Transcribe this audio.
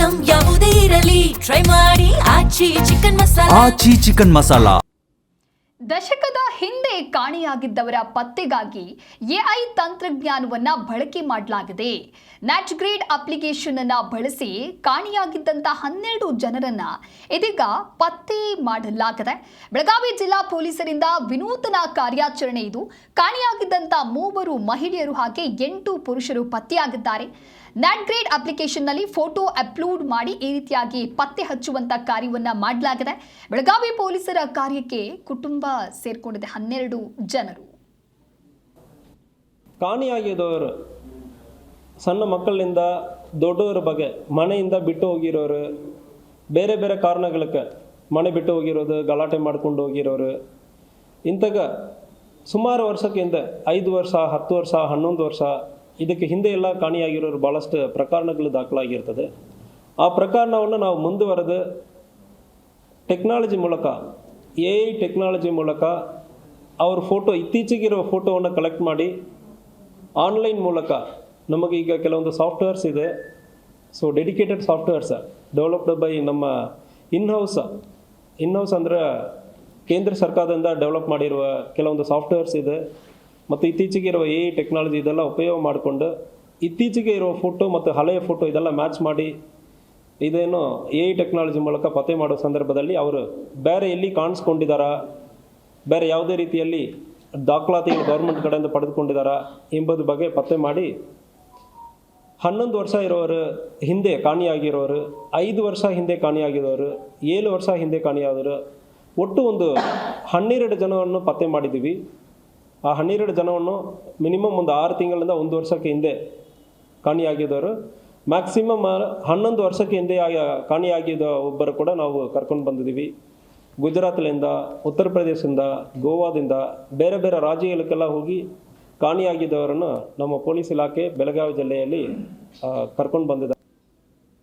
Item ಯಾವುದೇ ಇರಲಿ try ಮಾಡಿ ಆಚಿ ಚಿಕನ್ ಮಸಾಲಾ. ದಶಕದ ಹಿಂದೆ ಕಾಣೆಯಾಗಿದ್ದವರ ಪತ್ತೆಗಾಗಿ ಎಐ ತಂತ್ರಜ್ಞಾನವನ್ನ ಬಳಕೆ ಮಾಡಲಾಗಿದೆ. ನ್ಯಾಟ್ಗ್ರೇಡ್ ಅಪ್ಲಿಕೇಶನ್ ಅನ್ನ ಬಳಸಿ ಕಾಣೆಯಾಗಿದ್ದಂತ 12 ಜನರನ್ನ ಇದೀಗ ಪತ್ತೆ ಮಾಡಲಾಗಿದೆ. ಬೆಳಗಾವಿ ಜಿಲ್ಲಾ ಪೊಲೀಸರಿಂದ ವಿನೂತನ ಕಾರ್ಯಾಚರಣೆ ಇದು. ಕಾಣೆಯಾಗಿದ್ದಂತ 3 ಮಹಿಳೆಯರು ಹಾಗೆ 8 ಪುರುಷರು ಪತ್ತೆಯಾಗಿದ್ದಾರೆ. ನ್ಯಾಟ್ಗ್ರೇಡ್ ಅಪ್ಲಿಕೇಶನ್ ನಲ್ಲಿ ಫೋಟೋ ಅಪ್ಲೋಡ್ ಮಾಡಿ ಈ ರೀತಿಯಾಗಿ ಪತ್ತೆ ಹಚ್ಚುವಂತ ಕಾರ್ಯವನ್ನ ಮಾಡಲಾಗಿದೆ. ಬೆಳಗಾವಿ ಪೊಲೀಸರ ಕಾರ್ಯಕ್ಕೆ ಕುಟುಂಬ ಸೇರ್ಕೊಂಡಿದೆ 12 ಜನರು. ಕಾಣೆಯಾಗಿದ್ದವರು ಸಣ್ಣ ಮಕ್ಕಳಿಂದ ದೊಡ್ಡವರ ಬಗ್ಗೆ ಮನೆಯಿಂದ ಬಿಟ್ಟು ಹೋಗಿರೋರು, ಬೇರೆ ಬೇರೆ ಕಾರಣಗಳಿಗೆ ಮನೆ ಬಿಟ್ಟು ಹೋಗಿರೋದು, ಗಲಾಟೆ ಮಾಡ್ಕೊಂಡು ಹೋಗಿರೋರು, ಇಂಥಗ ಸುಮಾರು ವರ್ಷಕ್ಕೆ ಹಿಂದೆ 5 ವರ್ಷ 10 ವರ್ಷ 11 ವರ್ಷ ಇದಕ್ಕೆ ಹಿಂದೆ ಎಲ್ಲ ಕಾಣೆಯಾಗಿರೋರು ಭಾಳಷ್ಟು ಪ್ರಕರಣಗಳು ದಾಖಲಾಗಿರ್ತದೆ. ಆ ಪ್ರಕರಣವನ್ನು ನಾವು ಮುಂದುವರೆದು ಟೆಕ್ನಾಲಜಿ ಮೂಲಕ AI ಟೆಕ್ನಾಲಜಿ ಮೂಲಕ ಅವ್ರ ಫೋಟೋ ಇತ್ತೀಚೆಗಿರೋ ಫೋಟೋವನ್ನು ಕಲೆಕ್ಟ್ ಮಾಡಿ ಆನ್ಲೈನ್ ಮೂಲಕ ನಮಗೆ ಈಗ ಕೆಲವೊಂದು ಸಾಫ್ಟ್ವೇರ್ಸ್ ಇದೆ. So dedicated softwares developed by ನಮ್ಮ ಇನ್ಹೌಸ್ ಅಂದರೆ ಕೇಂದ್ರ ಸರ್ಕಾರದಿಂದ ಡೆವಲಪ್ ಮಾಡಿರುವ ಕೆಲವೊಂದು ಸಾಫ್ಟ್ವೇರ್ಸ್ ಇದೆ. ಮತ್ತು ಇತ್ತೀಚೆಗೆ ಇರುವ AI ಟೆಕ್ನಾಲಜಿ ಇದೆಲ್ಲ ಉಪಯೋಗ ಮಾಡಿಕೊಂಡು ಇತ್ತೀಚೆಗೆ ಇರುವ ಫೋಟೋ ಮತ್ತು ಹಳೆಯ ಫೋಟೋ ಇದೆಲ್ಲ ಮ್ಯಾಚ್ ಮಾಡಿ ಇದೇನು AI ಟೆಕ್ನಾಲಜಿ ಮೂಲಕ ಪತ್ತೆ ಮಾಡೋ ಸಂದರ್ಭದಲ್ಲಿ ಅವರು ಬೇರೆ ಎಲ್ಲಿ ಕಾಣಿಸ್ಕೊಂಡಿದ್ದಾರಾ, ಬೇರೆ ಯಾವುದೇ ರೀತಿಯಲ್ಲಿ ದಾಖಲಾತಿಗಳು ಗೌರ್ಮೆಂಟ್ ಕಡೆಯಿಂದ ಪಡೆದುಕೊಂಡಿದ್ದಾರಾ ಎಂಬುದ್ರ ಬಗ್ಗೆ ಪತ್ತೆ ಮಾಡಿ 11 ವರ್ಷ ಇರೋರು ಹಿಂದೆ ಕಾಣೆಯಾಗಿರೋರು, 5 ವರ್ಷ ಹಿಂದೆ ಕಾಣೆಯಾಗಿರೋರು, 7 ವರ್ಷ ಹಿಂದೆ ಕಾಣೆಯಾದವರು, ಒಟ್ಟು ಒಂದು 12 ಜನವನ್ನು ಪತ್ತೆ ಮಾಡಿದ್ದೀವಿ. ಆ 12 ಜನವನ್ನು ಮಿನಿಮಮ್ ಒಂದು 6 ತಿಂಗಳಿಂದ 1 ವರ್ಷಕ್ಕೆ ಹಿಂದೆ ಕಾಣೆಯಾಗಿದ್ದವರು, ಮ್ಯಾಕ್ಸಿಮಮ್ 11 ವರ್ಷಕ್ಕೆ ಹಿಂದೆ ಕಾಣೆಯಾಗಿದ್ದ ಒಬ್ಬರು ಕೂಡ ನಾವು ಕರ್ಕೊಂಡು ಬಂದಿದ್ದೀವಿ. ಗುಜರಾತ್ಲಿಂದ, ಉತ್ತರ ಪ್ರದೇಶದಿಂದ, ಗೋವಾದಿಂದ ಬೇರೆ ಬೇರೆ ರಾಜ್ಯಗಳಿಗೆಲ್ಲ ಹೋಗಿ ಕಾಣೆಯಾಗಿದ್ದವರನ್ನು ನಮ್ಮ ಪೊಲೀಸ್ ಇಲಾಖೆ ಬೆಳಗಾವಿ ಜಿಲ್ಲೆಯಲ್ಲಿ ಕರ್ಕೊಂಡು ಬಂದಿದ್ದಾರೆ.